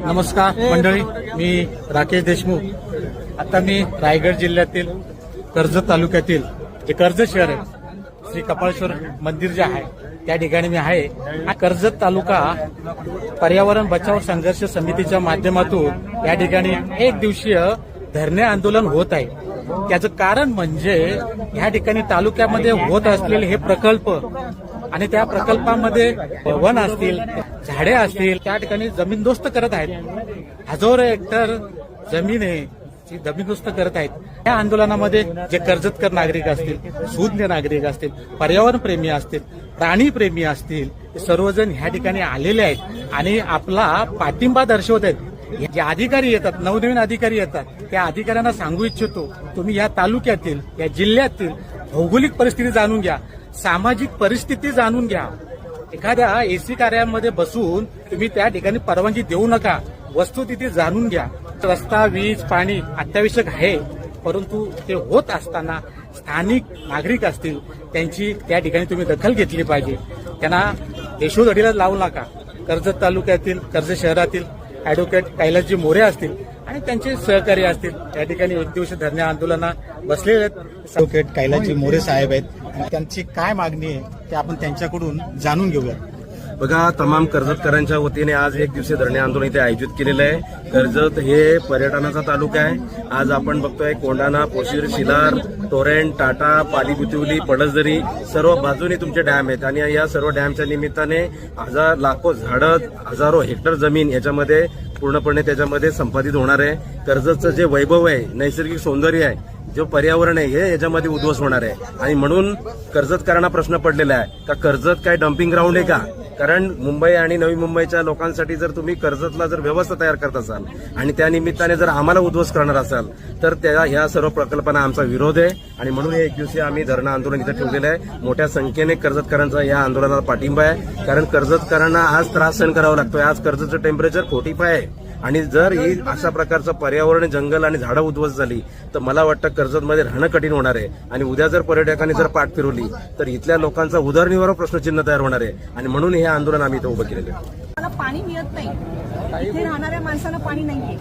नमस्कार मंडळी, मी राकेश देशमुख। आता मी रायगड जिल्ह्यातील कर्जत तालुक्यातील जे कर्जत शहर आहे, श्री कपाळेश्वर मंदिर जे आहे त्या ठिकाणी मी आहे। कर्जत तालुका पर्यावरण बचाव संघर्ष समितीच्या माध्यमातून या ठिकाणी एक दिवसीय धरणे आंदोलन होत आहे। त्याचं कारण म्हणजे या ठिकाणी तालुक्यामध्ये होत असलेले हे प्रकल्प आणि त्या प्रकल्पामध्ये वन असतील, झाडे असतील, त्या ठिकाणी जमीनदोस्त करत आहेत। हजारो हेक्टर जमीन आहे ती जमीनदोस्त करत आहेत। या आंदोलनामध्ये जे कर्जतकर नागरिक असतील, सुज्ञ नागरिक असतील, पर्यावरण प्रेमी असतील, प्राणी प्रेमी असतील, सर्वजण ह्या ठिकाणी आलेले आहेत आणि आपला पाठिंबा दर्शवत आहेत। जे अधिकारी येतात, नवनवीन अधिकारी येतात, त्या अधिकाऱ्यांना सांगू इच्छितो, तुम्ही या तालुक्यातील, या जिल्ह्यातील भौगोलिक परिस्थिती जाणून घ्या, सामाजिक परिस्थिती जाणून घ्या। एखाद्या एसी कार्यालयामध्ये बसून तुम्ही त्या ठिकाणी परवानगी देऊ नका, वस्तुस्थिती जाणून घ्या। रस्ता, वीज, पाणी अत्यावश्यक आहे, परंतु ते होत असताना स्थानिक नागरिक असतील त्यांची त्या ठिकाणी तुम्ही दखल घेतली पाहिजे। त्यांना देशोधडीला लावू नका। कर्जत तालुक्यातील, कर्जत शहरातील ऍडव्होकेट कैलासजी मोरे असतील आणि त्यांचे सहकारी असतील त्या ठिकाणी एक दिवसीय धरणे आंदोलनात बसलेले आहेत। ऍडव्होकेट कैलासजी मोरे साहेब आहेत आणि त्यांची काय मागणी आहे ते आपण त्यांच्याकडून जाणून घेऊया। बघा, तमाम कर्जतकरांच्या वतीने आज एक दिवसीय धरणे आंदोलन इथे आयोजित केलेलं आहे। कर्जत हे पर्यटनाचा तालुका आहे। आज आपण बघतोय कोंढाणा, पोशीर, शिलार, टोरेंट, टाटा, पाली, बुतिवली, पडसदरी सर्व बाजूने तुमचे डॅम आहेत आणि या सर्व डॅमच्या निमित्ताने लाखो झाडं, हजारो हेक्टर जमीन याच्यामध्ये पूर्णपणे त्याच्यामध्ये संपादित होणार आहे। कर्जतचं जे वैभव आहे, नैसर्गिक सौंदर्य आहे, जो पर्यावरण आहे, हे याच्यामध्ये उद्ध्वस्त होणार आहे आणि म्हणून कर्जतकरांना प्रश्न पडलेला आहे का कर्जत काय डम्पिंग ग्राउंड आहे का? कारण मुंबई आणि नवी मुंबईच्या लोकांसाठी जर तुम्ही कर्जतला जर व्यवस्था तयार करत असाल आणि त्या निमित्ताने जर आम्हाला उद्ध्वस्त करणार असाल तर ह्या सर्व प्रकल्पांना आमचा विरोध आहे आणि म्हणून हे एक दिवसीय आम्ही धरणं आंदोलन इथं ठेवलेलं आहे। मोठ्या संख्येने कर्जतकरांचा या आंदोलनाला पाठिंबा आहे, कारण कर्जतकरांना आज त्रास सहन करावा लागतोय। आज कर्जतचं टेम्परेचर 45 आहे आणि जर ही अशा प्रकारचं पर्यावरण, जंगल आणि झाडं उद्ध्वस्त झाली तर मला वाटतं कर्जतमध्ये राहणं कठीण होणार आहे आणि उद्या जर पर्यटकांनी जर पाठ फिरवली तर इथल्या लोकांचा उदरनिर्वाह प्रश्नचिन्ह तयार होणार आहे आणि म्हणून हे आंदोलन आम्ही इथं उभं केलेलं आहे। पाणी मिळत नाही, इथे राहणाऱ्या माणसाला पाणी नाहीये।